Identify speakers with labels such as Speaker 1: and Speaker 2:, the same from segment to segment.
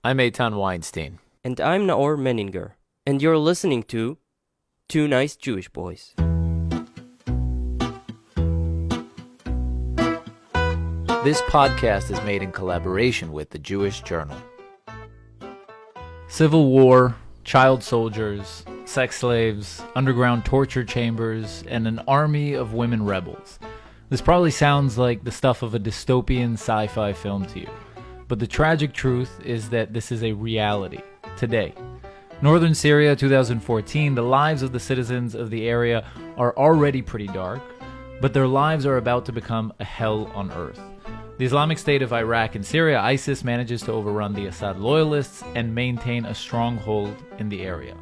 Speaker 1: I'm Eitan Weinstein.
Speaker 2: And I'm Naor Menninger. And you're listening to Two Nice Jewish Boys.
Speaker 1: This podcast is made in collaboration with the Jewish Journal. Civil war, child soldiers, sex slaves, underground torture chambers, and an army of women rebels. This probably sounds like the stuff of a dystopian sci-fi film to you. But the tragic truth is that this is a reality, today. Northern Syria, 2014, the lives of the citizens of the area are already pretty dark, but their lives are about to become a hell on earth. The Islamic State of Iraq and Syria, ISIS, manages to overrun the Assad Loyalists and maintain a stronghold in the area.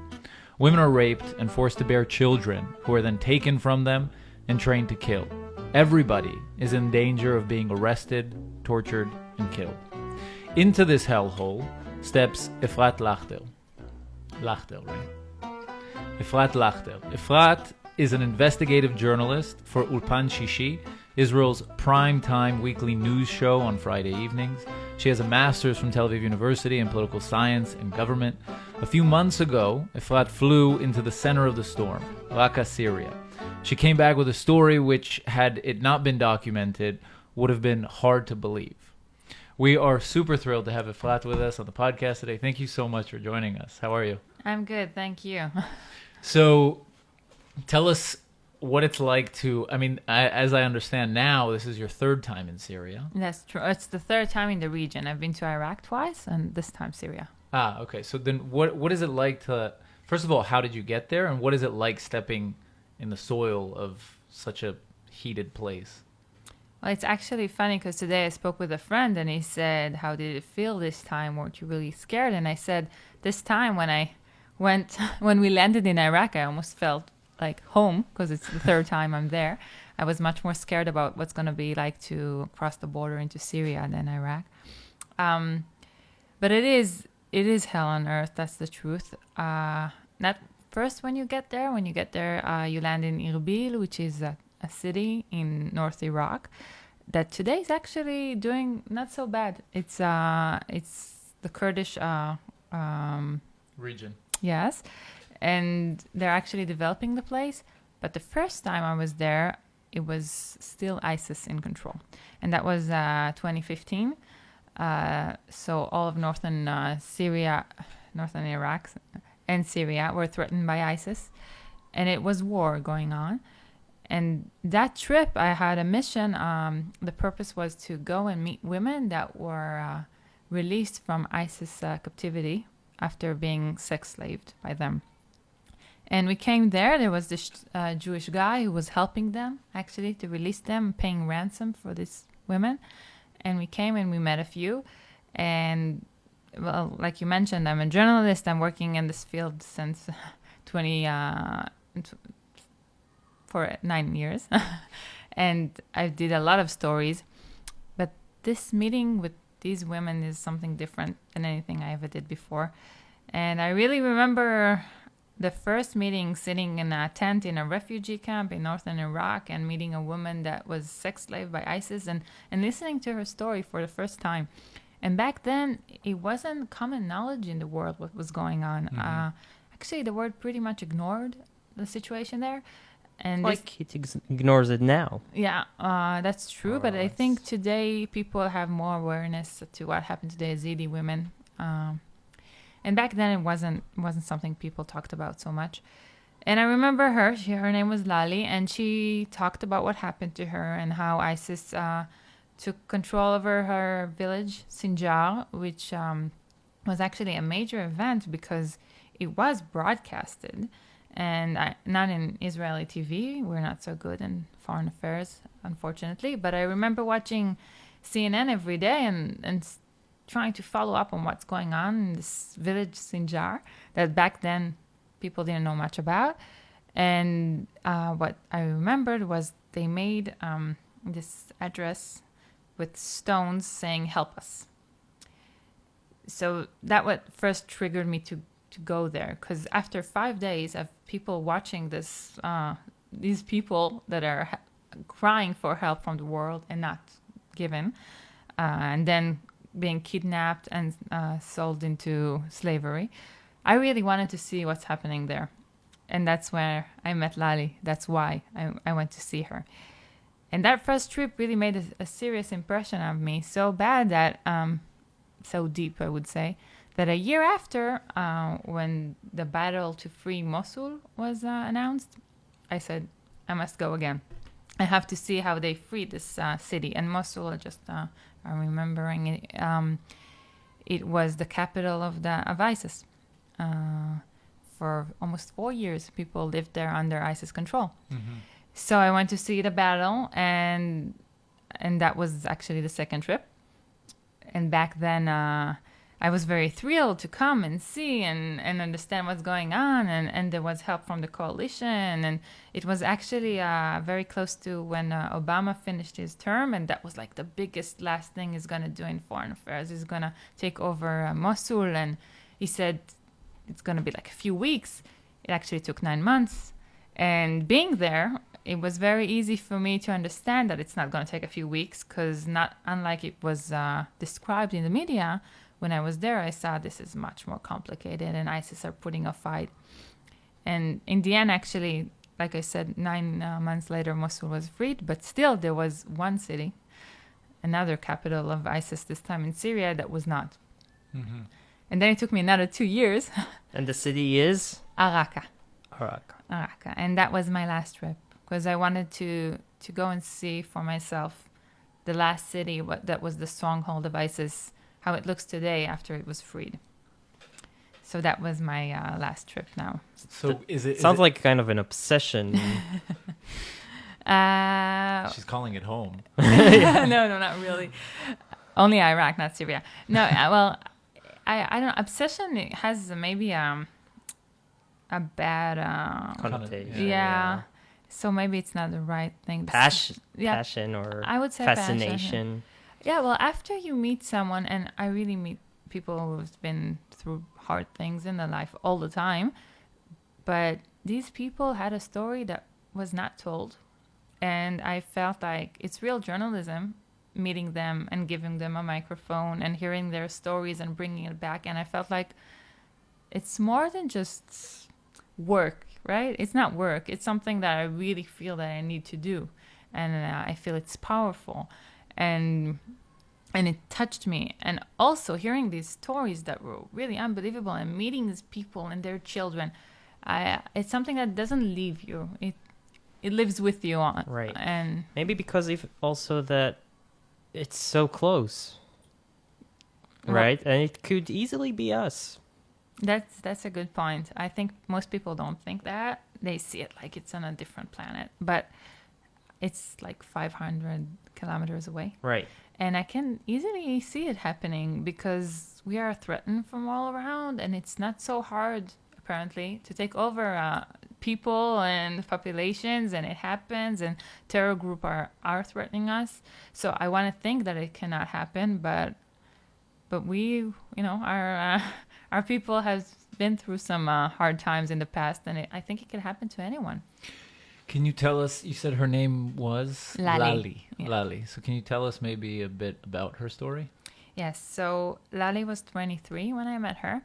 Speaker 1: Women are raped and forced to bear children, who are then taken from them and trained to kill. Everybody is in danger of being arrested, tortured, and killed. Into this hellhole steps Efrat Lachter. Lachter, right? Efrat Lachter. Efrat is an investigative journalist for Ulpan Shishi, Israel's prime-time weekly news show on Friday evenings. She has a master's from Tel Aviv University in political science and government. A few months ago, Efrat flew into the center of the storm, Raqqa, Syria. She came back with a story which, had it not been documented, would have been hard to believe. We are super thrilled to have Efrat with us on the podcast today. Thank you so much for joining us. How are you?
Speaker 3: I'm good, thank you.
Speaker 1: So, tell us what it's like to, as I understand now, this is your third time in Syria.
Speaker 3: That's true. It's the third time in the region. I've been to Iraq twice, and this time Syria.
Speaker 1: Ah, okay. So then what is it like to, first of all, how did you get there? And what is it like stepping in the soil of such a heated place?
Speaker 3: Well, it's actually funny because today I spoke with a friend and he said, how did it feel this time? Weren't you really scared? And I said, this time when we landed in Iraq, I almost felt like home because it's the third time I'm there. I was much more scared about what's going to be like to cross the border into Syria than Iraq. But it is hell on earth. That's the truth. Not first when you get there. When you get there, you land in Erbil, which is a city in North Iraq that today is actually doing not so bad. It's the Kurdish
Speaker 1: Region.
Speaker 3: Yes, and they're actually developing the place. But the first time I was there, it was still ISIS in control, and that was 2015. So all of northern Syria, northern Iraq, and Syria were threatened by ISIS, and it was war going on. And that trip, I had a mission. The purpose was to go and meet women that were released from ISIS captivity after being sex slaved by them. And we came there. There was this Jewish guy who was helping them, actually, to release them, paying ransom for these women. And we came and we met a few. And, well, like you mentioned, I'm a journalist. I'm working in this field since for 9 years. And I did a lot of stories. But this meeting with these women is something different than anything I ever did before. And I really remember the first meeting sitting in a tent in a refugee camp in northern Iraq and meeting a woman that was sex slaved by ISIS and listening to her story for the first time. And back then, it wasn't common knowledge in the world what was going on. Mm-hmm. Actually, the world pretty much ignored the situation there. And
Speaker 2: it ignores it now.
Speaker 3: Yeah, that's true. But I think today people have more awareness to what happened to the Yazidi women. And back then it wasn't something people talked about so much. And I remember her. Her name was Lali, and she talked about what happened to her and how ISIS took control over her village, Sinjar, which was actually a major event because it was broadcasted. And not in Israeli TV. We're not so good in foreign affairs, unfortunately. But I remember watching CNN every day and trying to follow up on what's going on in this village, Sinjar, that back then people didn't know much about. And what I remembered was they made this address with stones saying, "Help us." So that what first triggered me to go there, because after 5 days of people watching this, these people that are crying for help from the world and not given, and then being kidnapped and sold into slavery. I really wanted to see what's happening there. And that's where I met Lali. That's why I went to see her. And that first trip really made a serious impression on me, so bad that, so deep, I would say, that a year after, when the battle to free Mosul was announced, I said, I must go again. I have to see how they freed this city. And Mosul, I'm remembering it, it was the capital of ISIS. For almost 4 years, people lived there under ISIS control. Mm-hmm. So I went to see the battle, and that was actually the second trip. And back then, I was very thrilled to come and see and understand what's going on. And there was help from the coalition. And it was actually very close to when Obama finished his term. And that was like the biggest last thing he's going to do in foreign affairs. He's going to take over Mosul. And he said it's going to be like a few weeks. It actually took 9 months. And being there, it was very easy for me to understand that it's not going to take a few weeks, because not unlike it was described in the media, when I was there, I saw this is much more complicated and ISIS are putting a fight. And in the end, actually, like I said, 9 months later, Mosul was freed, but still there was one city, another capital of ISIS, this time in Syria, that was not. Mm-hmm. And then it took me another 2 years.
Speaker 2: And the city is?
Speaker 3: Raqqa.
Speaker 2: Raqqa.
Speaker 3: And that was my last trip, because I wanted to go and see for myself the last city that was the stronghold of ISIS, how it looks today after it was freed. So that was my last trip now.
Speaker 1: So
Speaker 2: sounds like kind of an obsession.
Speaker 1: She's calling it home.
Speaker 3: No, not really. Only Iraq, not Syria. No, well, I don't know. Obsession has maybe a bad
Speaker 2: connotation.
Speaker 3: Yeah. So maybe it's not the right thing.
Speaker 2: Passion or
Speaker 3: I would say
Speaker 2: fascination.
Speaker 3: Passion. Yeah, well, after you meet someone, and I really meet people who've been through hard things in their life all the time, but these people had a story that was not told, and I felt like it's real journalism, meeting them and giving them a microphone and hearing their stories and bringing it back, and I felt like it's more than just work, right? It's not work. It's something that I really feel that I need to do, and I feel it's powerful. And it touched me. And also hearing these stories that were really unbelievable and meeting these people and their children, it's something that doesn't leave you. It lives with you on.
Speaker 2: Right.
Speaker 3: And
Speaker 2: maybe because also that it's so close. Right? And it could easily be us.
Speaker 3: That's a good point. I think most people don't think that. They see it like it's on a different planet. But it's like 500 kilometers away.
Speaker 2: Right.
Speaker 3: And I can easily see it happening because we are threatened from all around, and it's not so hard, apparently, to take over people and populations, and it happens, and terror groups are threatening us. So I want to think that it cannot happen, but we, our people has been through some hard times in the past, and I think it can happen to anyone.
Speaker 1: Can you tell us, you said her name was?
Speaker 3: Lali.
Speaker 1: Yeah. Lali. So can you tell us maybe a bit about her story?
Speaker 3: Yes. So Lali was 23 when I met her.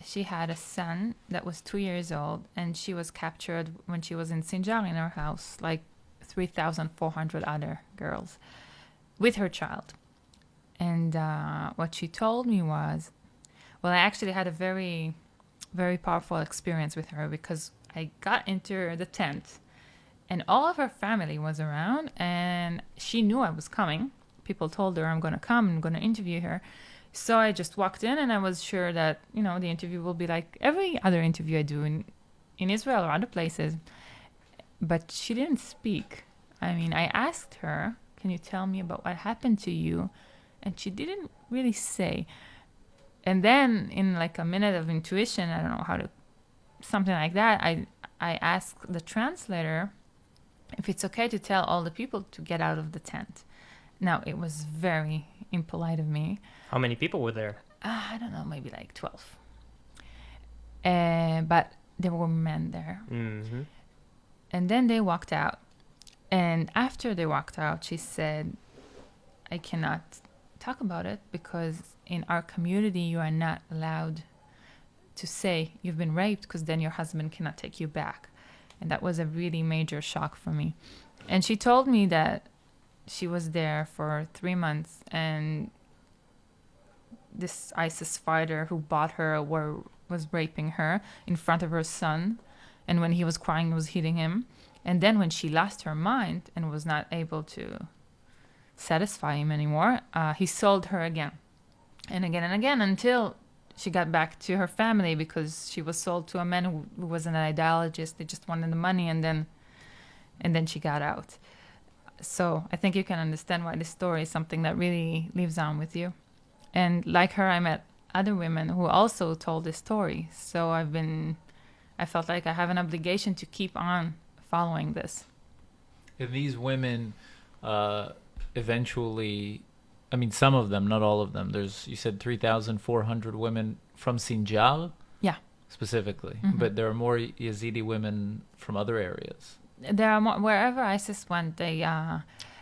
Speaker 3: She had a son that was 2 years old, and she was captured when she was in Sinjar in her house, like 3,400 other girls, with her child. And what she told me was, well, I actually had a very, very powerful experience with her, because I got into the tent and all of her family was around, and she knew I was coming. People told her I'm going to come, I'm going to interview her. So I just walked in, and I was sure that, the interview will be like every other interview I do in Israel or other places. But she didn't speak. I mean, I asked her, can you tell me about what happened to you? And she didn't really say. And then in like a minute of intuition, I don't know how to, something like that, I asked the translator if it's okay to tell all the people to get out of the tent. Now, it was very impolite of me.
Speaker 2: How many people were there?
Speaker 3: I don't know, maybe like 12. But there were men there. Mm-hmm. And then they walked out. And after they walked out, she said, I cannot talk about it because in our community, you are not allowed to say you've been raped because then your husband cannot take you back. And that was a really major shock for me. And she told me that she was there for 3 months and this ISIS fighter who bought her was raping her in front of her son. And when he was crying, he was hitting him. And then when she lost her mind and was not able to satisfy him anymore, he sold her again and again and again until she got back to her family because she was sold to a man who was an ideologist. They just wanted the money, and then she got out. So I think you can understand why this story is something that really lives on with you. And like her, I met other women who also told this story. So I felt like I have an obligation to keep on following this.
Speaker 1: And these women, eventually, I mean, some of them, not all of them. You said 3,400 women from Sinjar?
Speaker 3: Yeah.
Speaker 1: Specifically.
Speaker 3: Mm-hmm.
Speaker 1: But there are more Yazidi women from other areas.
Speaker 3: There are more, wherever ISIS went,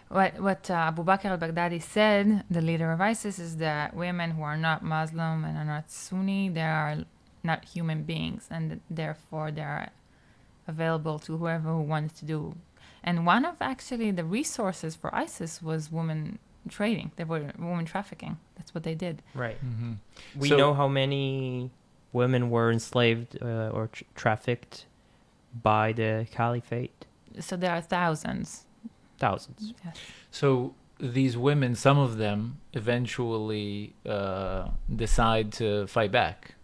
Speaker 3: what Abu Bakr al-Baghdadi said, the leader of ISIS, is that women who are not Muslim and are not Sunni, they are not human beings, and therefore they are available to whoever who wants to do. And one of actually the resources for ISIS was women trading. They were women trafficking. That's what they did.
Speaker 2: Right.
Speaker 1: Mm-hmm.
Speaker 2: We know how many women were enslaved or trafficked by the caliphate.
Speaker 3: So there are thousands.
Speaker 2: Thousands.
Speaker 3: Yes.
Speaker 1: So these women, some of them eventually decide to fight back.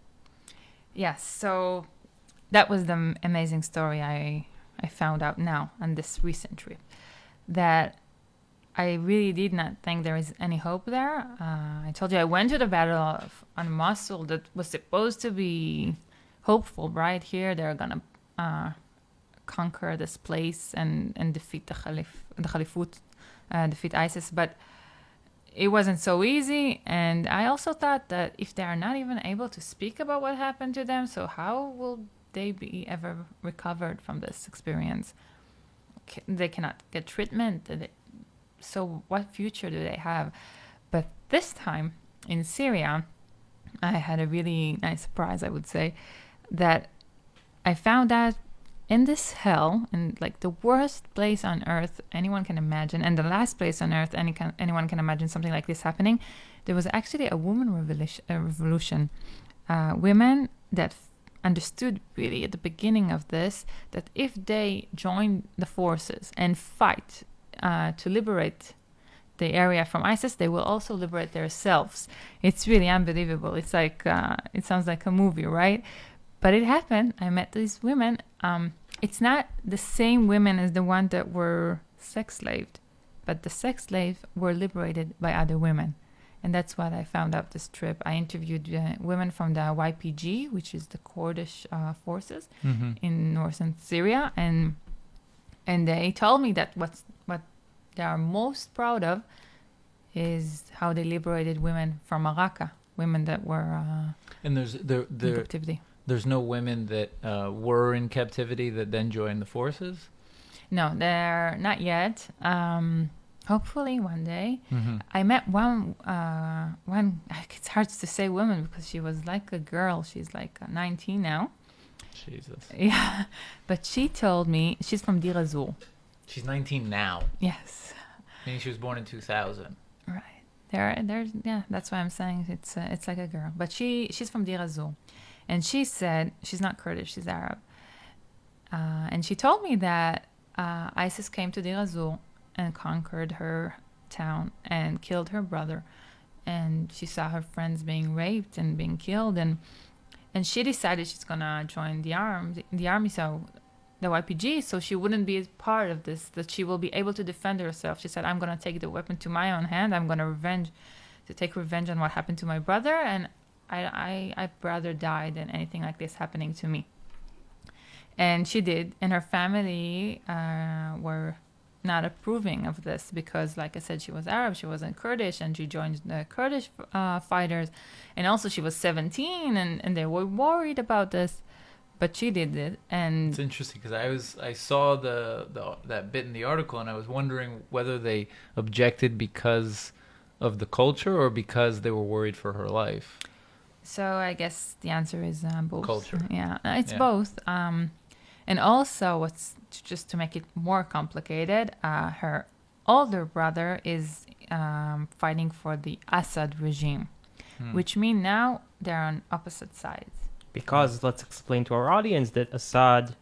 Speaker 3: Yes. So that was the amazing story I found out now on this recent trip, that I really did not think there is any hope there. I told you I went to the battle on Mosul that was supposed to be hopeful. Right here, they're gonna conquer this place and defeat the Caliphate, defeat ISIS. But it wasn't so easy. And I also thought that if they are not even able to speak about what happened to them, so how will they be ever recovered from this experience? They cannot get treatment. So what future do they have? But this time in Syria, I had a really nice surprise, I would say, that I found out in this hell, in like the worst place on earth anyone can imagine, and the last place on earth anyone can imagine something like this happening, there was actually a woman revolution. Women that understood really at the beginning of this that if they join the forces and fight to liberate the area from ISIS, they will also liberate themselves. It's really unbelievable. It's like it sounds like a movie, right? But it happened. I met these women. It's not the same women as the ones that were sex slaved, but the sex slaves were liberated by other women. And that's what I found out this trip. I interviewed women from the YPG, which is the Kurdish forces in northern Syria, and they told me that what they are most proud of is how they liberated women from Raqqa, women that were
Speaker 1: and
Speaker 3: in captivity.
Speaker 1: There's no women that were in captivity that then joined the forces?
Speaker 3: No, they're not yet. Hopefully one day.
Speaker 1: Mm-hmm.
Speaker 3: I met one, it's hard to say woman because she was like a girl. She's like 19 now.
Speaker 1: Jesus.
Speaker 3: Yeah. But she told me, she's from Dir Azur.
Speaker 1: She's 19 now.
Speaker 3: Yes.
Speaker 1: Meaning she was born in 2000.
Speaker 3: Right. There's yeah, that's why I'm saying it's like a girl. But she's from Dir Azur. And she said, she's not Kurdish, she's Arab. And she told me that ISIS came to Dir Azur and conquered her town and killed her brother. And she saw her friends being raped and being killed. And she decided she's going to join the army, so the YPG, so she wouldn't be part of this, that she will be able to defend herself. She said, I'm going to take the weapon to my own hand. I'm going to take revenge on what happened to my brother. And I'd rather die than anything like this happening to me. And she did. And her family were not approving of this because, like I said, she was Arab, she wasn't Kurdish, and she joined the Kurdish fighters. And also she was 17, and they were worried about this. But she did it, and
Speaker 1: it's interesting because I saw that bit in the article, and I was wondering whether they objected because of the culture or because they were worried for her life?
Speaker 3: So I guess the answer is both.
Speaker 1: Culture.
Speaker 3: Yeah, it's
Speaker 1: Yeah.
Speaker 3: both. And also, what's just to make it more complicated, her older brother is fighting for the Assad regime, which means now they're on opposite sides.
Speaker 2: Because let's explain to our audience that Assad,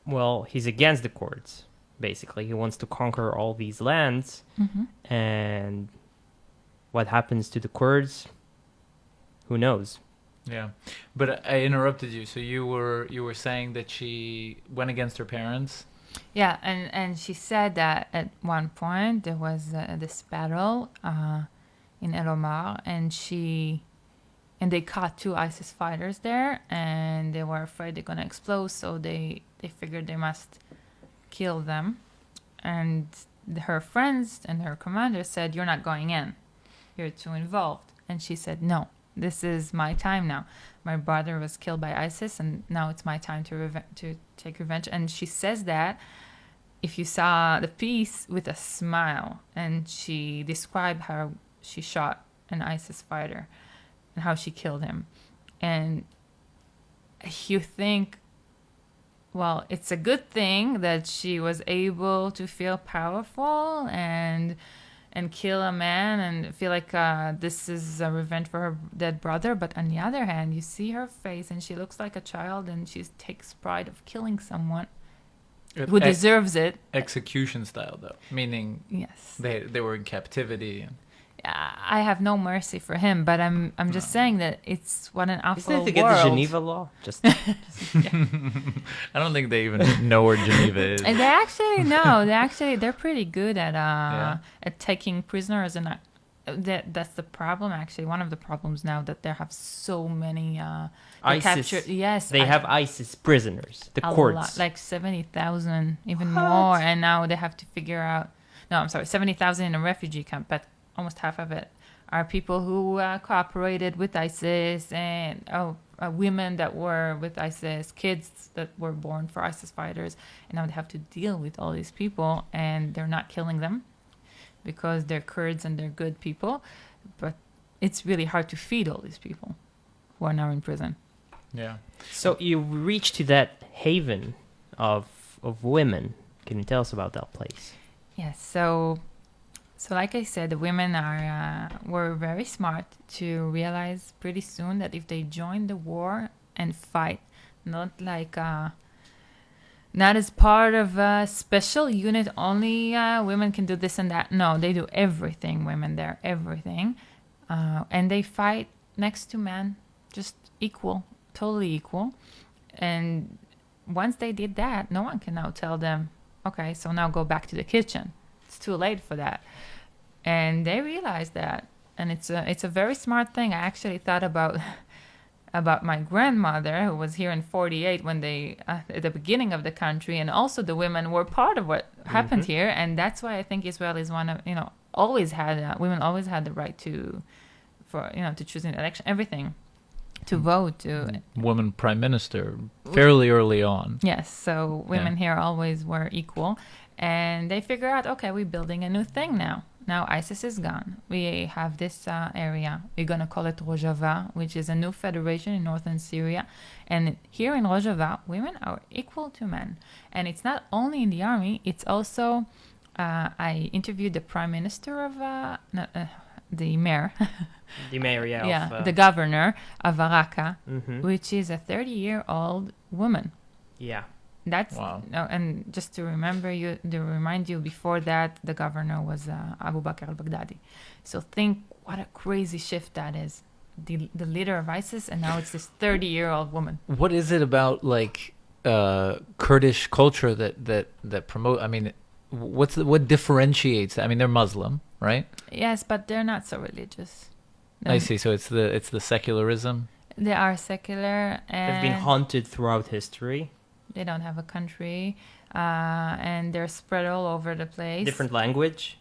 Speaker 2: well, he's against the Kurds. Basically, he wants to conquer all these lands, and what happens to the Kurds? Who knows?
Speaker 1: Yeah, but I interrupted you. So you were saying that she went against her parents.
Speaker 3: Yeah, and she said that at one point there was this battle in El Omar, and they caught 2 ISIS fighters there, and they were afraid they're gonna explode, so they figured they must kill them. And her friends and her commander said, "You're not going in. You're too involved." And she said, "No, this is my time now. My brother was killed by ISIS, and now it's my time to take revenge." And she says that if you saw the piece with a smile, and she described how she shot an ISIS fighter and how she killed him. And you think, well, it's a good thing that she was able to feel powerful and kill a man and feel like this is a revenge for her dead brother. But on the other hand, you see her face and she looks like a child, and she takes pride of killing someone who deserves it.
Speaker 1: Execution style, though, meaning
Speaker 3: Yes.
Speaker 1: they were in captivity.
Speaker 3: I have no mercy for him, but I'm just saying that it's what an awful
Speaker 2: Isn't it to
Speaker 3: world.
Speaker 2: get the Geneva law? Just
Speaker 1: I don't think they even know where Geneva is.
Speaker 3: And they actually know. They're pretty good at taking prisoners, and that's the problem. Actually, one of the problems now that they have so many
Speaker 2: ISIS.
Speaker 3: captured. Yes,
Speaker 2: They have ISIS prisoners, the
Speaker 3: a
Speaker 2: Kurds.
Speaker 3: lot, like 70,000, even
Speaker 2: What?
Speaker 3: more. And now they have to figure out. No, I'm sorry, 70,000 in a refugee camp, but almost half of it are people who cooperated with ISIS, and women that were with ISIS, kids that were born for ISIS fighters, and now they have to deal with all these people, and they're not killing them because they're Kurds and they're good people, but it's really hard to feed all these people who are now in prison.
Speaker 1: Yeah.
Speaker 2: So you reach to that haven of women. Can you tell us about that place?
Speaker 3: Yes, so like I said, the women were very smart to realize pretty soon that if they join the war and fight, not as part of a special unit, only women can do this and that. No, they do everything, women there, everything. And they fight next to men, just equal, totally equal. And once they did that, no one can now tell them, okay, so now go back to the kitchen. It's too late for that. And they realized that, and it's a very smart thing. I actually thought about my grandmother, who was here in '48 when they at the beginning of the country, and also the women were part of what happened here, and that's why I think Israel is one of always had women always had the right to choose an election, everything, to vote, to
Speaker 1: Woman prime minister fairly early on.
Speaker 3: Yes, so women here always were equal, and they figure out, okay, we're building a new thing now. Now ISIS is gone. We have this area. We're going to call it Rojava, which is a new federation in northern Syria. And here in Rojava, women are equal to men. And it's not only in the army, it's also, I interviewed the prime minister of, the mayor.
Speaker 2: The mayor,
Speaker 3: yeah, the governor of Raqqa,
Speaker 2: Mhm.
Speaker 3: which is a 30-year-old woman.
Speaker 2: Yeah.
Speaker 3: That's
Speaker 1: Wow.
Speaker 3: And just to remind you, before that, the governor was Abu Bakr al-Baghdadi. So think what a crazy shift that is. The leader of ISIS, and now it's this 30-year-old woman.
Speaker 1: What is it about Kurdish culture that promote? I mean, what differentiates? I mean, they're Muslim, right?
Speaker 3: Yes, but they're not so religious.
Speaker 1: I see. So it's the secularism.
Speaker 3: They are secular, and
Speaker 2: They've been haunted throughout history.
Speaker 3: they don't have a country, and they're spread all over the place.
Speaker 2: Different language,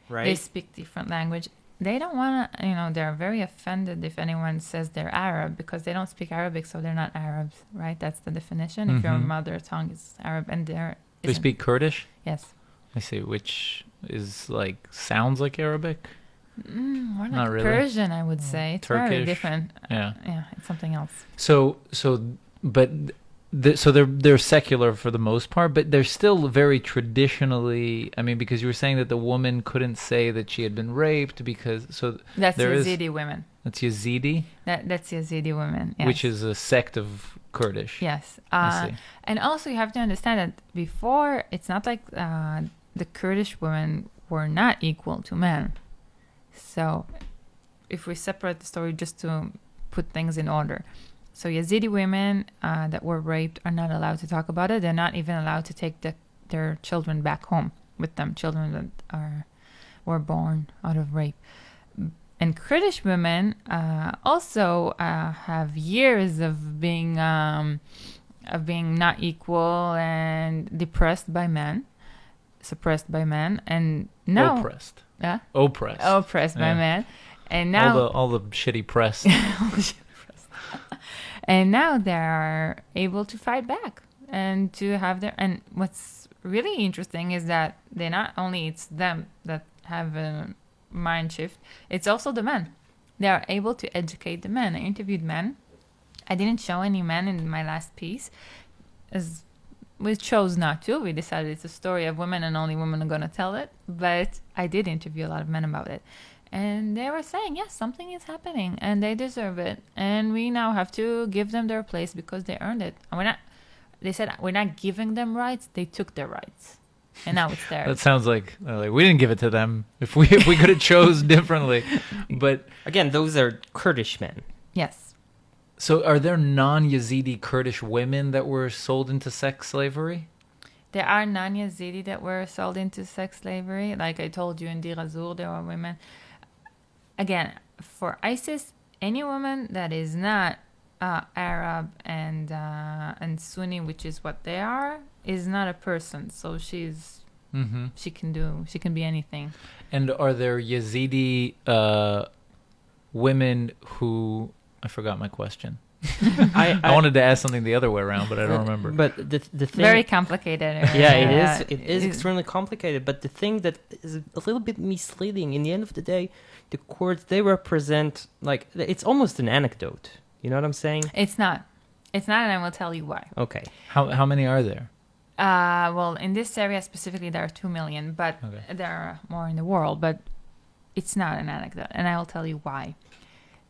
Speaker 2: right?
Speaker 3: They speak different language. They don't want to, they're very offended if anyone says they're Arab, because they don't speak Arabic, so they're not Arabs, right? That's the definition. If your
Speaker 1: Mhm.
Speaker 3: mother tongue is Arab, and
Speaker 1: They speak Kurdish.
Speaker 3: Yes.
Speaker 1: I see, which is sounds like Arabic.
Speaker 3: More like
Speaker 1: Not really.
Speaker 3: Persian, I would say. It's very
Speaker 1: Turkish.
Speaker 3: different.
Speaker 1: Yeah.
Speaker 3: Yeah, it's something else.
Speaker 1: So they're secular for the most part, but they're still very traditionally. I mean, because you were saying that the woman couldn't say that she had been raped because
Speaker 3: That's
Speaker 1: there is-
Speaker 3: Yazidi women.
Speaker 1: that's Yazidi,
Speaker 3: That's Yazidi women. Yes.
Speaker 1: which is a sect of Kurdish.
Speaker 3: Yes.
Speaker 1: I see.
Speaker 3: And also, you have to understand that before, it's not like the Kurdish women were not equal to men. So, if we separate the story just to put things in order. So, Yazidi women that were raped are not allowed to talk about it. They're not even allowed to take their children back home with them, children that were born out of rape. And Kurdish women also have years of being not equal and depressed by men, suppressed by men, and now
Speaker 1: Oppressed.
Speaker 3: oppressed by
Speaker 1: Yeah.
Speaker 3: men, and now
Speaker 1: all the shitty press.
Speaker 3: and now they're able to fight back and to have their. And what's really interesting is that they not only it's them that have a mind shift, it's also the men. They are able to educate the men. I interviewed men. I didn't show any men in my last piece, as we chose not to. We decided it's a story of women and only women are going to tell it. But I did interview a lot of men about it. And they were saying, yes, something is happening and they deserve it. And we now have to give them their place because they earned it. And they said, we're not giving them rights. They took their rights. And now it's theirs.
Speaker 1: That sounds like we didn't give it to them. If we could have chose differently, but
Speaker 2: Again, those are Kurdish men.
Speaker 3: Yes.
Speaker 1: so are there non-Yazidi Kurdish women that were sold into sex slavery?
Speaker 3: There are non-Yazidi that were sold into sex slavery. Like I told you in Dir Azur, there were women. Again, for ISIS, any woman that is not Arab and Sunni, which is what they are, is not a person. So she can be anything.
Speaker 1: And are there Yazidi women who... I forgot my question. I wanted to ask something the other way around, but I don't remember.
Speaker 2: But the thing,
Speaker 3: Very complicated.
Speaker 2: yeah, it is extremely complicated. But the thing that is a little bit misleading, in the end of the day, the Kurds, they represent, like, it's almost an anecdote. You know what I'm saying?
Speaker 3: It's not, and I will tell you why.
Speaker 2: Okay.
Speaker 1: How many are there?
Speaker 3: Well, in this area specifically, there are 2 million, but
Speaker 1: Okay.
Speaker 3: there are more in the world. But it's not an anecdote, and I will tell you why.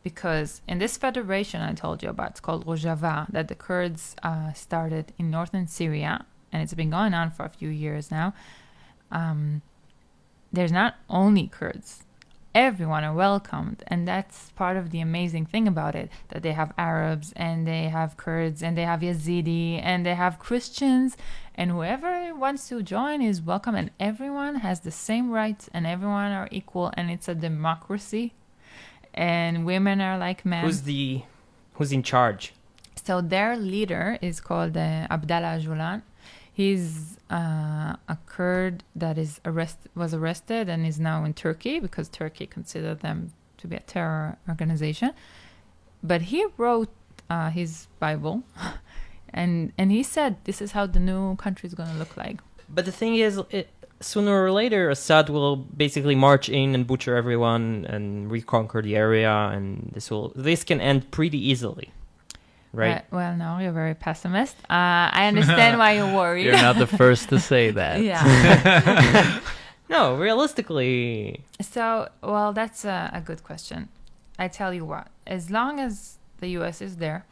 Speaker 3: Because in this federation I told you about, it's called Rojava, that the Kurds started in northern Syria, and it's been going on for a few years now. There's not only Kurds. Everyone are welcomed, and that's part of the amazing thing about it, that they have Arabs, and they have Kurds, and they have Yazidi, and they have Christians, and whoever wants to join is welcome, and everyone has the same rights, and everyone are equal, and it's a democracy. And women are like men.
Speaker 2: Who's in charge?
Speaker 3: So their leader is called Abdallah Julan. He's a Kurd that was arrested and is now in Turkey because Turkey considered them to be a terror organization. But he wrote his Bible, and he said this is how the new country is going to look like.
Speaker 2: But the thing is, sooner or later, Assad will basically march in and butcher everyone and reconquer the area, and this can end pretty easily, right?
Speaker 3: Well, no, you're very pessimist. I understand why you're worried.
Speaker 1: You're not the first to say that.
Speaker 3: Yeah.
Speaker 2: No, realistically,
Speaker 3: So, well, that's a good question. I tell you what, as long as the U.S. is there,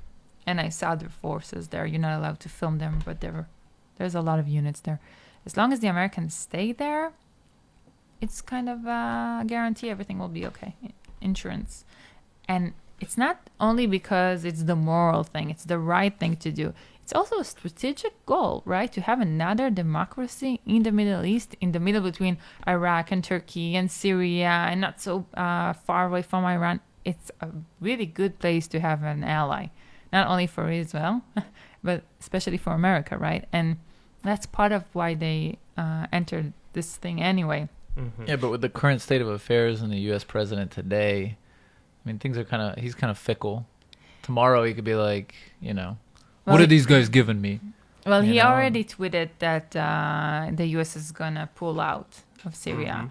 Speaker 3: and I saw their forces there, you're not allowed to film them, but there's a lot of units there. As long as the Americans stay there, it's kind of a guarantee everything will be okay. Insurance. And it's not only because it's the moral thing, it's the right thing to do. It's also a strategic goal, right? To have another democracy in the Middle East, in the middle between Iraq and Turkey and Syria, and not so far away from Iran. It's a really good place to have an ally, not only for Israel, but especially for America, right? And that's part of why they entered this thing anyway.
Speaker 2: mm-hmm.
Speaker 1: Yeah, but with the current state of affairs and the U.S. president today, I mean, he's kind of fickle. Tomorrow he could be like, what are these guys giving me?
Speaker 3: Well,
Speaker 1: You
Speaker 3: he
Speaker 1: know?
Speaker 3: already tweeted that the U.S. is going to pull out of Syria.
Speaker 2: Mhm.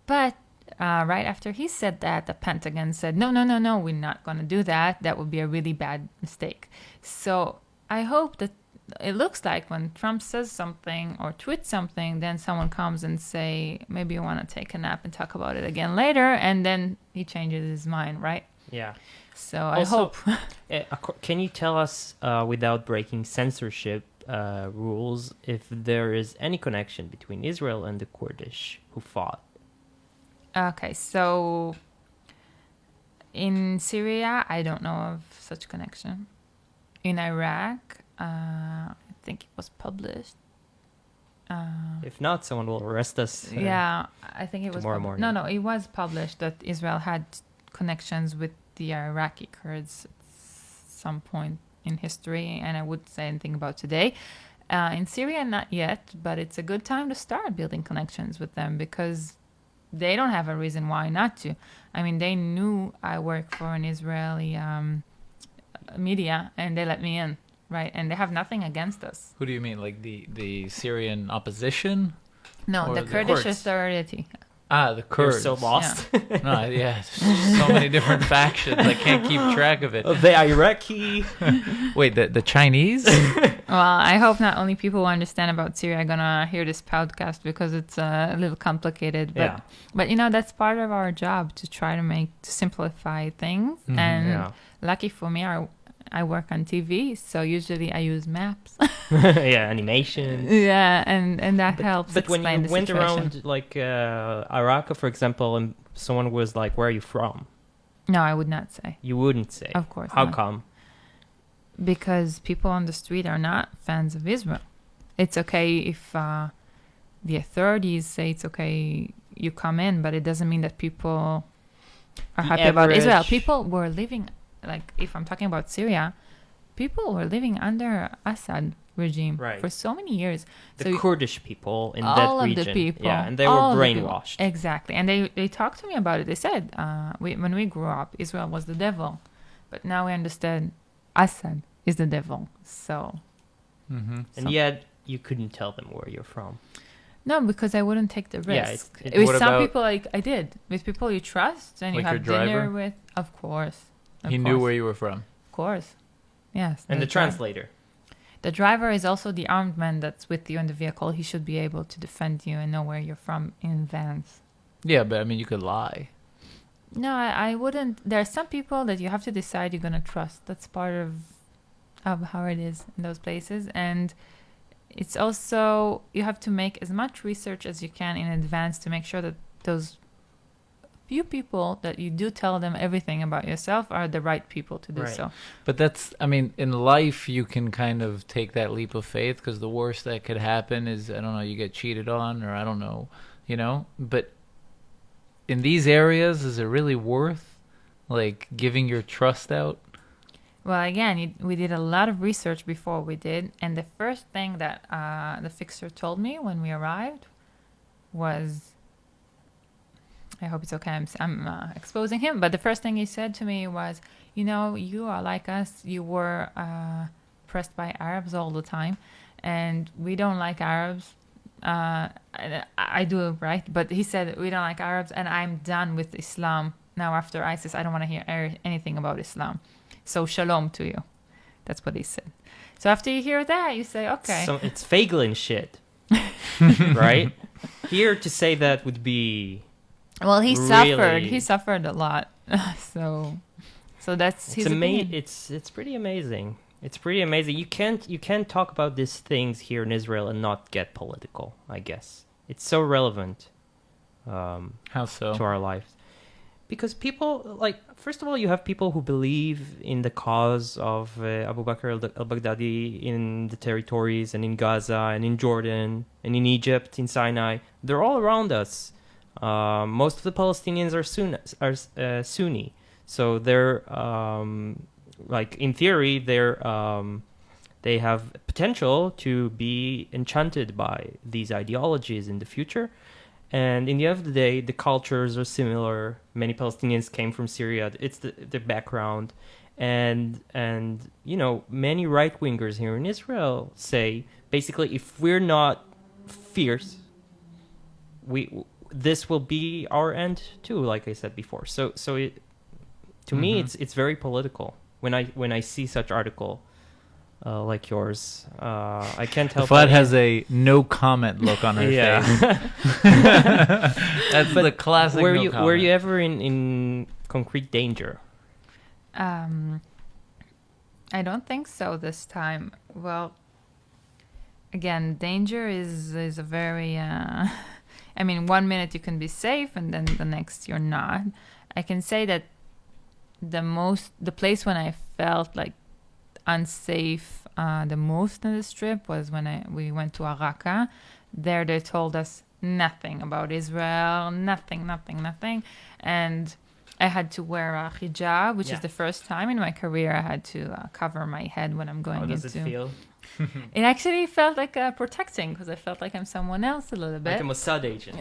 Speaker 3: But right after he said that, the Pentagon said, no, we're not going to do that. That would be a really bad mistake. So I hope that it looks like when Trump says something or tweets something, then someone comes and say, maybe you want to take a nap and talk about it again later. And then he changes his mind, right?
Speaker 2: Yeah.
Speaker 3: So I hope.
Speaker 2: Can you tell us, without breaking censorship rules, if there is any connection between Israel and the Kurdish who fought?
Speaker 3: Okay, so in Syria, I don't know of such connection. In Iraq, I think it was published.
Speaker 2: If not, someone will arrest us.
Speaker 3: Yeah, I think it was
Speaker 2: tomorrow morning.
Speaker 3: No, it was published that Israel had connections with the Iraqi Kurds at some point in history, and I wouldn't say anything about today. In Syria, not yet, but it's a good time to start building connections with them because they don't have a reason why not to. I mean, they knew I work for an Israeli media, and they let me in, right? And they have nothing against us.
Speaker 1: Who do you mean, like the Syrian opposition?
Speaker 3: No,
Speaker 1: Or
Speaker 3: the
Speaker 1: the
Speaker 3: Kurdish
Speaker 1: Kurds?
Speaker 3: Authority.
Speaker 1: Ah, the
Speaker 2: You're
Speaker 1: Kurds.
Speaker 2: so lost.
Speaker 1: No, yeah, there's so many different factions. I can't keep track of it.
Speaker 2: The Iraqi.
Speaker 1: Wait, the Chinese?
Speaker 3: Well, I hope not only people who understand about Syria are gonna hear this podcast because it's a little complicated. But
Speaker 2: Yeah.
Speaker 3: but you know that's part of our job to try to simplify things.
Speaker 1: Mhm.
Speaker 3: And
Speaker 2: Yeah.
Speaker 3: lucky for me, I work on TV, so usually I use maps.
Speaker 2: Yeah, animation.
Speaker 3: Yeah, and that helps.
Speaker 2: But when
Speaker 3: explain
Speaker 2: you
Speaker 3: the
Speaker 2: went
Speaker 3: situation.
Speaker 2: around, like, Raqqa, for example, and someone was like, where are you from?
Speaker 3: No, I would not say.
Speaker 2: You wouldn't say.
Speaker 3: Of course
Speaker 2: How
Speaker 3: not.
Speaker 2: come?
Speaker 3: Because people on the street are not fans of Israel. It's okay if the authorities say it's okay you come in, but it doesn't mean that people are
Speaker 2: The
Speaker 3: happy about Israel.
Speaker 2: average-
Speaker 3: People were living, like if I'm talking about Syria, people were living under Assad regime
Speaker 2: Right.
Speaker 3: for so many years.
Speaker 2: The
Speaker 3: So
Speaker 2: Kurdish people in
Speaker 3: all
Speaker 2: that
Speaker 3: of
Speaker 2: region.
Speaker 3: the people,
Speaker 2: Yeah, and they
Speaker 3: all
Speaker 2: were
Speaker 3: of the people.
Speaker 2: brainwashed.
Speaker 3: Exactly, and they talked to me about it. They said when we grew up, Israel was the devil, but now we understand Assad is the devil. So
Speaker 1: Mm-hmm.
Speaker 2: And yet, you couldn't tell them where you're from.
Speaker 3: no, because I wouldn't take the
Speaker 2: Yeah,
Speaker 3: risk.
Speaker 2: it-
Speaker 3: With
Speaker 1: What
Speaker 3: some
Speaker 1: about-
Speaker 3: people, like I did, with people you trust and you
Speaker 1: Like your
Speaker 3: have dinner
Speaker 1: driver?
Speaker 3: with, of course.
Speaker 1: He knew where you were from.
Speaker 3: Of course, yes.
Speaker 2: And the
Speaker 3: driver.
Speaker 2: translator.
Speaker 3: The driver is also the armed man that's with you in the vehicle. He should be able to defend you and know where you're from in advance.
Speaker 1: Yeah, but I mean, you could lie.
Speaker 3: No, I wouldn't. There are some people that you have to decide you're gonna trust. That's part of how it is in those places, and it's also you have to make as much research as you can in advance to make sure that those few people that you do tell them everything about yourself are the right people to do
Speaker 2: Right.
Speaker 3: so.
Speaker 1: But that's, I mean, in life, you can kind of take that leap of faith because the worst that could happen is, I don't know, you get cheated on or I don't know, you know? But in these areas, is it really worth, like, giving your trust out?
Speaker 3: Well, again, we did a lot of research before we did, and the first thing that the fixer told me when we arrived was, I hope it's okay, I'm exposing him, but the first thing he said to me was, you know, you are like us, you were oppressed by Arabs all the time, and we don't like Arabs. I do, right? But he said, we don't like Arabs, and I'm done with Islam. Now, after ISIS, I don't want to hear anything about Islam. So shalom to you. That's what he said. So after you hear that, you say, okay.
Speaker 2: So it's Feiglin shit. Right? Here to say that would be...
Speaker 3: Well, he
Speaker 2: really-
Speaker 3: suffered. He suffered a lot. so that's his opinion.
Speaker 2: It's pretty amazing. It's pretty amazing. You can't talk about these things here in Israel and not get political, I guess. It's so relevant
Speaker 1: How so?
Speaker 2: to our lives. Because people, like, first of all, you have people who believe in the cause of Abu Bakr al-Baghdadi in the territories and in Gaza and in Jordan and in Egypt, in Sinai. They're all around us. Most of the Palestinians are Sunni. So they're, like, in theory, they have potential to be enchanted by these ideologies in the future. And in the end of the day, the cultures are similar. Many Palestinians came from Syria. It's the background. And you know, many right-wingers here in Israel say, basically, if we're not fierce, this will be our end too, like I said before. So to me, it's very political when I see such article like yours. I can't help.
Speaker 1: Efrat has a no comment look on her face. That's the classic.
Speaker 2: Were you ever in concrete danger?
Speaker 3: I don't think so this time. Well, again, danger is a very. I mean, 1 minute you can be safe, and then the next you're not. I can say that the place when I felt like unsafe the most in this trip was when we went to Raqqa. There they told us nothing about Israel, nothing, and I had to wear a hijab, which is the first time in my career I had to cover my head when I'm going into.
Speaker 2: How does it feel?
Speaker 3: It actually felt like protecting, because I felt like I'm someone else a little bit.
Speaker 2: Like a Mossad agent.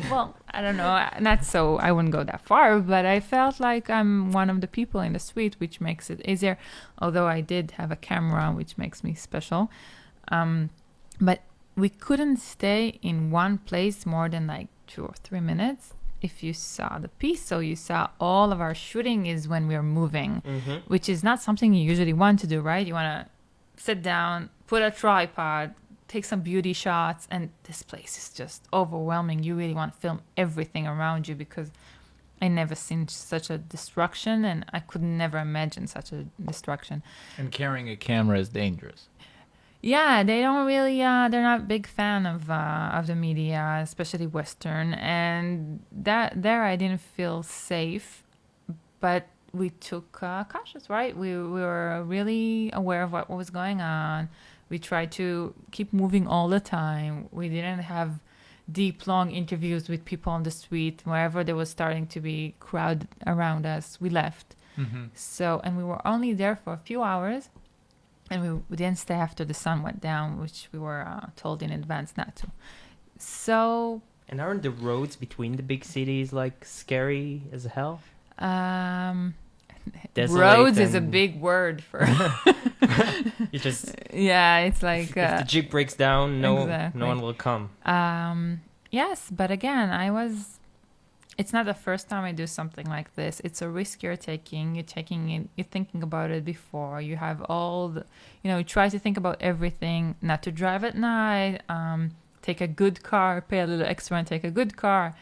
Speaker 3: Well, I don't know. Not so, I wouldn't go that far, but I felt like I'm one of the people in the suite, which makes it easier. Although I did have a camera, which makes me special. But we couldn't stay in one place more than like 2 or 3 minutes. If you saw the piece, so you saw all of our shooting is when we are moving, which is not something you usually want to do, right? You want to sit down, put a tripod, take some beauty shots, and this place is just overwhelming. You really want to film everything around you, because I never seen such a destruction, and I could never imagine such a destruction.
Speaker 1: And carrying a camera is dangerous.
Speaker 3: Yeah, they don't really. They're not a big fan of the media, especially Western, and there I didn't feel safe, but we took cautious, right? We were really aware of what was going on. We tried to keep moving all the time. We didn't have deep, long interviews with people on the street. Wherever there was starting to be crowd around us, we left. So, and we were only there for a few hours. And we didn't stay after the sun went down, which we were told in advance not to. So...
Speaker 2: And aren't the roads between the big cities, like, scary as hell?
Speaker 3: Roads is a big word for...
Speaker 2: You just...
Speaker 3: Yeah, it's like...
Speaker 2: if the Jeep breaks down, no one will come.
Speaker 3: Yes, but again, it's not the first time I do something like this. It's a risk you're taking. You're thinking about it before. You have all the, you try to think about everything, not to drive at night, take a good car, pay a little extra and take a good car.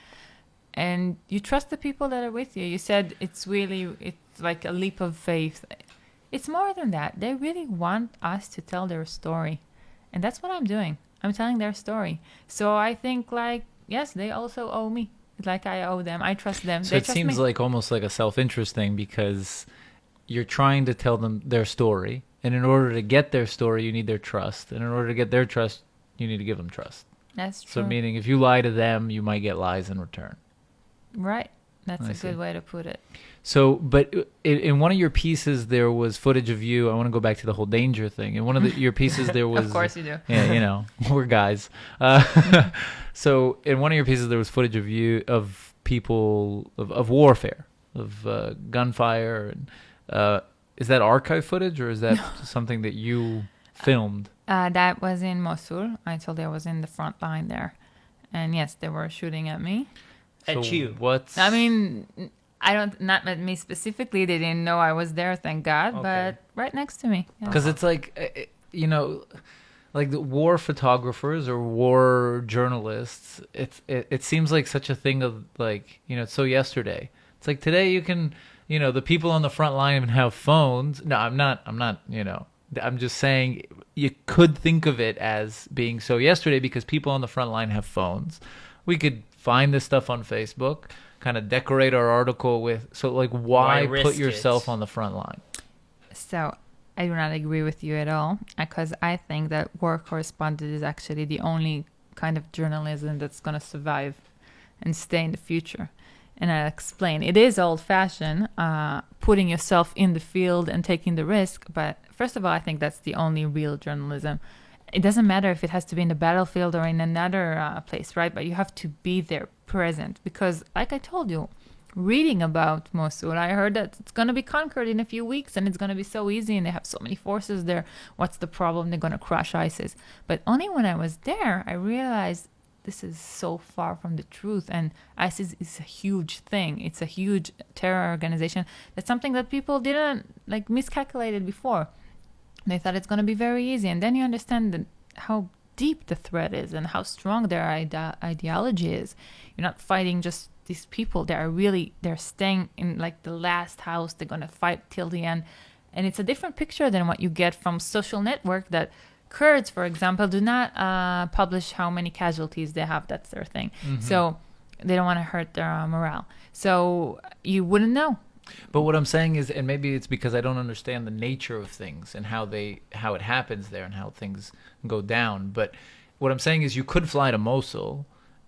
Speaker 3: And you trust the people that are with you. You said it's like a leap of faith. It's more than that. They really want us to tell their story. And that's what I'm doing. I'm telling their story. So I think yes, they also owe me. Like I owe them. I trust them.
Speaker 1: So it seems like almost like a self-interest thing, because you're trying to tell them their story. And in order to get their story, you need their trust. And in order to get their trust, you need to give them trust.
Speaker 3: That's true.
Speaker 1: So meaning if you lie to them, you might get lies in return.
Speaker 3: Right. That's a good way to put it.
Speaker 1: So, but in one of your pieces, there was footage of you. I want to go back to the whole danger thing. In one of your pieces, there was...
Speaker 3: Of course you do.
Speaker 1: Yeah, we're guys. So in one of your pieces, there was footage of you, of people, of warfare, of gunfire. And, is that archive footage, or is that something that you filmed?
Speaker 3: That was in Mosul. I told you I was in the front line there. And yes, they were shooting at me.
Speaker 2: At you?
Speaker 3: I mean... not at me specifically. They didn't know I was there, thank God, but right next to me.
Speaker 1: Because it's like, like the war photographers or war journalists, it seems like such a thing of like, it's so yesterday. It's like today you can, the people on the front line even have phones. No, I'm not, I'm just saying you could think of it as being so yesterday because people on the front line have phones. We could find this stuff on Facebook, kind of decorate our article with, so like why put yourself on the front line?
Speaker 3: So I do not agree with you at all, because I think that war correspondent is actually the only kind of journalism that's going to survive and stay in the future. And I'll explain. It is old-fashioned, putting yourself in the field and taking the risk, but first of all, I think that's the only real journalism. It doesn't matter if it has to be in the battlefield or in another place, right? But you have to be there, present. Because, like I told you, reading about Mosul, I heard that it's going to be conquered in a few weeks and it's going to be so easy and they have so many forces there. What's the problem? They're going to crush ISIS. But only when I was there, I realized this is so far from the truth. And ISIS is a huge thing. It's a huge terror organization. That's something that people didn't miscalculated before. They thought it's going to be very easy. And then you understand how deep the threat is and how strong their ideology is. You're not fighting just these people. They're staying in the last house. They're going to fight till the end. And it's a different picture than what you get from social network that Kurds, for example, do not publish how many casualties they have. That's their thing. Mm-hmm. So they don't want to hurt their morale. So you wouldn't know.
Speaker 1: But what I'm saying is, and maybe it's because I don't understand the nature of things and how it happens there and how things go down. But what I'm saying is you could fly to Mosul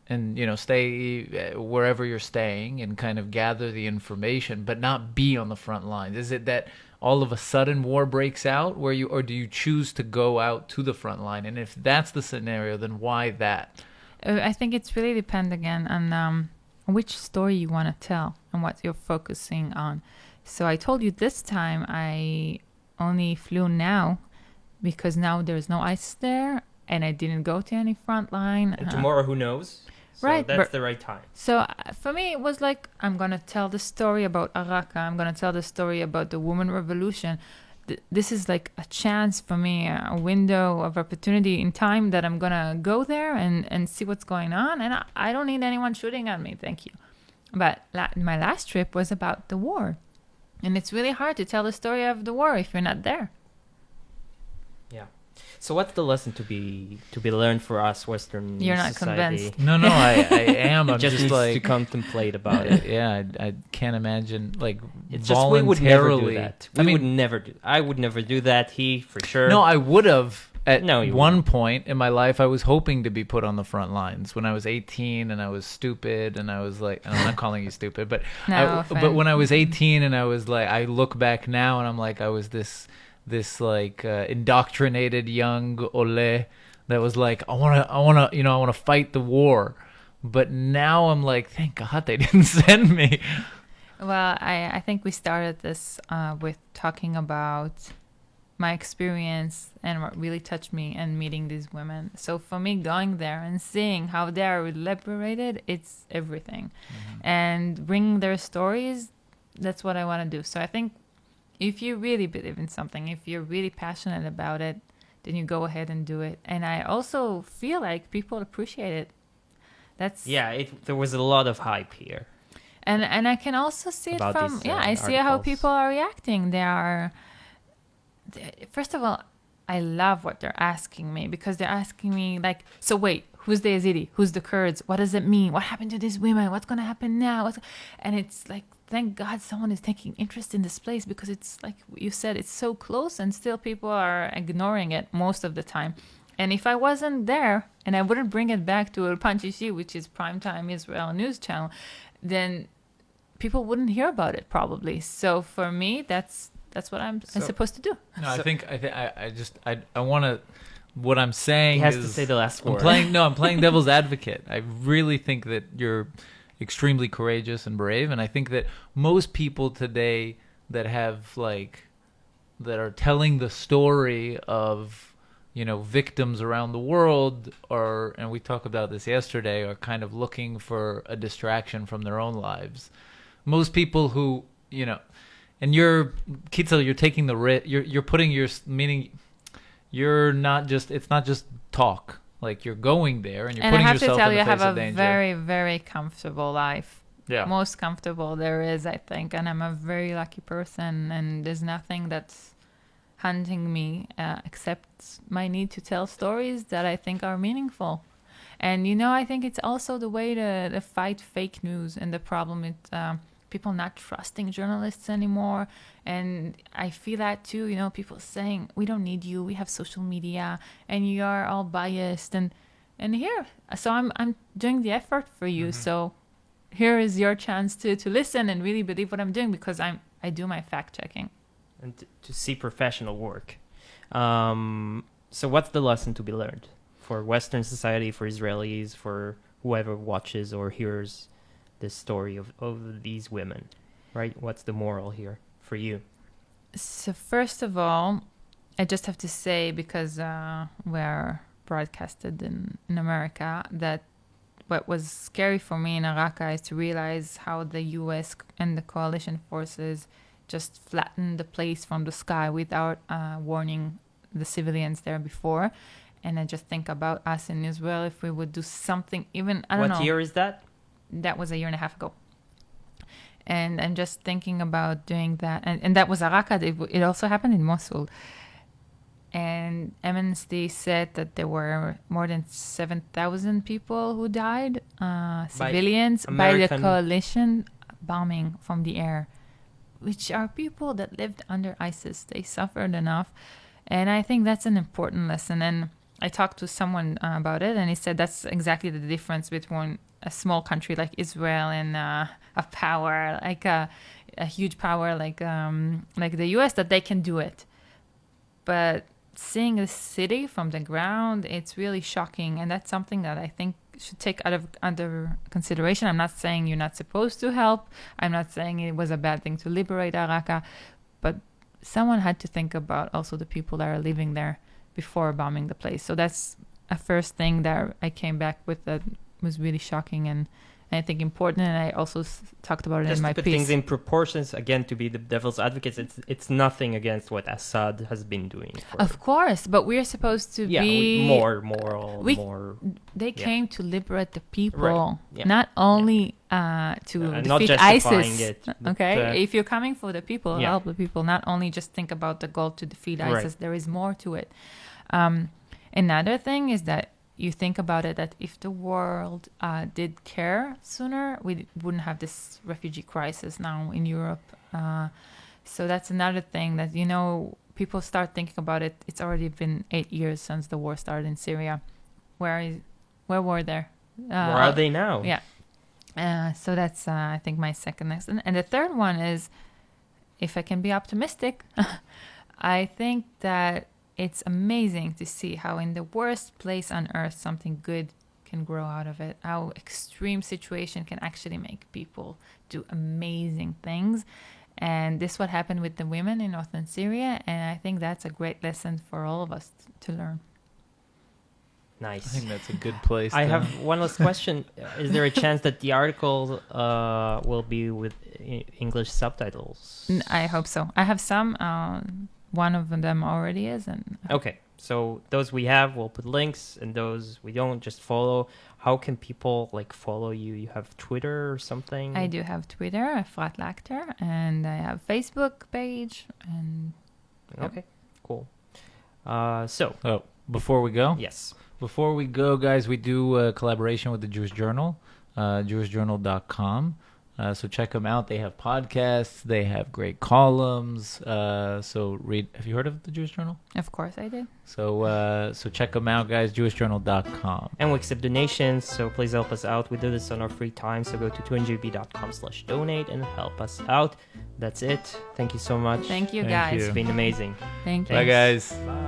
Speaker 1: and, stay wherever you're staying and kind of gather the information, but not be on the front lines. Is it that all of a sudden war breaks out or do you choose to go out to the front line? And if that's the scenario, then why that?
Speaker 3: I think it's really depend again on which story you want to tell and what you're focusing on. So I told you this time I only flew now because now there's no ISIS there and I didn't go to any front line.
Speaker 2: And tomorrow, who knows? So
Speaker 3: right.
Speaker 2: That's the right time.
Speaker 3: So for me, it was I'm going to tell the story about Raqqa. I'm going to tell the story about the woman revolution. This is a chance for me, a window of opportunity in time that I'm going to go there and see what's going on. And I don't need anyone shooting at me. Thank you. But my last trip was about the war. And it's really hard to tell the story of the war if you're not there.
Speaker 2: Yeah. So what's the lesson to be learned for us Western
Speaker 3: You're not
Speaker 2: society?
Speaker 3: convinced.
Speaker 1: No, I am. I'm
Speaker 2: just
Speaker 1: just
Speaker 2: needs to contemplate about it.
Speaker 1: Yeah, I can't imagine
Speaker 2: It's just we would never do that. I would never do that. He for sure.
Speaker 1: No, I would have at one
Speaker 2: wouldn't.
Speaker 1: point in my life. I was hoping to be put on the front lines when I was 18 and I was stupid and I was and I'm not calling you stupid, but but when I was 18 and I was I look back now and I'm I was this indoctrinated young ole that was I want to fight the war. But now I'm thank God they didn't send me.
Speaker 3: Well, I think we started this with talking about my experience and what really touched me and meeting these women. So for me, going there and seeing how they are liberated, it's everything. Mm-hmm. And bringing their stories, that's what I want to do. So I think if you really believe in something, if you're really passionate about it, then you go ahead and do it. And I also feel like people appreciate it.
Speaker 2: There was a lot of hype here.
Speaker 3: And I can also see it from, I see
Speaker 2: articles.
Speaker 3: how people are reacting. First of all, I love what they're asking me because they're asking me so wait, who's the Yazidi? Who's the Kurds? What does it mean? What happened to these women? What's going to happen now? And it's thank God someone is taking interest in this place because it's you said, it's so close and still people are ignoring it most of the time. And if I wasn't there and I wouldn't bring it back to Ulpan Shishi, which is primetime Israel news channel, then people wouldn't hear about it probably. So for me, that's what I'm supposed to do.
Speaker 1: No, I think I want to. What I'm saying
Speaker 2: he has
Speaker 1: is
Speaker 2: to say the last word.
Speaker 1: I'm playing devil's advocate. I really think that you're extremely courageous and brave, and I think that most people today that have that are telling the story of victims around the world and we talked about this yesterday, are kind of looking for a distraction from their own lives. Most people who and you're Kitzel, you're taking the risk. You're putting your meaning. You're not just. It's not just talk. You're going there and you're putting yourself in the face of danger.
Speaker 3: And I have to tell you, I have a very, very comfortable life.
Speaker 1: Yeah.
Speaker 3: Most comfortable there is, I think, and I'm a very lucky person. And there's nothing that's hunting me except my need to tell stories that I think are meaningful. And I think it's also the way to fight fake news and the problem with people not trusting journalists anymore. And I feel that too, people saying, we don't need you, we have social media and you are all biased and here. So I'm doing the effort for you. Mm-hmm. So here is your chance to listen and really believe what I'm doing because I do my fact checking.
Speaker 2: And to see professional work. So what's the lesson to be learned for Western society, for Israelis, for whoever watches or hears this story of these women, right? What's the moral here for you?
Speaker 3: So first of all, I just have to say, because we're broadcasted in America, that what was scary for me in Raqqa is to realize how the U.S. and the coalition forces just flattened the place from the sky without warning the civilians there before. And I just think about us in Israel, if we would do something, even, I don't know.
Speaker 2: What year is that?
Speaker 3: That was a year and a half ago. And I'm just thinking about doing that. And that was Raqqa. It also happened in Mosul. And Amnesty said that there were more than 7,000 people who died, civilians, by the coalition bombing from the air, which are people that lived under ISIS. They suffered enough. And I think that's an important lesson. And I talked to someone about it, and he said that's exactly the difference between a small country like Israel and a power, like a huge power like the US, that they can do it. But seeing the city from the ground, it's really shocking. And that's something that I think should take under consideration. I'm not saying you're not supposed to help. I'm not saying it was a bad thing to liberate Raqqa. But someone had to think about also the people that are living there before bombing the place. So that's a first thing that I came back with that was really shocking and I think important. And I also talked about it
Speaker 2: just
Speaker 3: in my
Speaker 2: piece. Just to put
Speaker 3: piece.
Speaker 2: things in proportions, again, to be the devil's advocates, it's nothing against what Assad has been doing.
Speaker 3: Of course, but we're supposed to be
Speaker 2: more moral, more.
Speaker 3: They came to liberate the people,
Speaker 2: right.
Speaker 3: not only to defeat ISIS. Okay, if you're coming for the people, help the people. Not only just think about the goal to defeat ISIS. There is more to it. Another thing is that you think about it, that if the world did care sooner, we wouldn't have this refugee crisis now in Europe. So that's another thing that, people start thinking about it. It's already been 8 years since the war started in Syria. Where were they?
Speaker 2: Where are they now?
Speaker 3: Yeah. So that's, I think, my second lesson. And the third one is, if I can be optimistic, I think that it's amazing to see how in the worst place on earth something good can grow out of it. How extreme situation can actually make people do amazing things. And this is what happened with the women in northern Syria. And I think that's a great lesson for all of us to learn.
Speaker 2: Nice.
Speaker 1: I think that's a good place.
Speaker 2: I have one last question. Is there a chance that the article will be with English subtitles?
Speaker 3: I hope so. I have some. One of them already is.
Speaker 2: Okay, so those we have, we'll put links, and those we don't, just follow. How can people follow you? You have Twitter or something?
Speaker 3: I do have Twitter, Efrat Lachter, and I have Facebook page. And
Speaker 2: okay, cool.
Speaker 1: Before we go,
Speaker 2: yes.
Speaker 1: Before we go, guys, we do a collaboration with the Jewish Journal, jewishjournal.com. So check them out. They have podcasts. They have great columns. So read. Have you heard of the Jewish Journal?
Speaker 3: Of course I did.
Speaker 1: So check them out, guys. jewishjournal.com.
Speaker 2: And we accept donations, so please help us out. We do this on our free time, so go to 2njb.com/donate and help us out. That's it. Thank you so much.
Speaker 3: Thank you, guys.
Speaker 2: It's been amazing.
Speaker 3: Thank you.
Speaker 1: Bye, guys.
Speaker 2: Bye.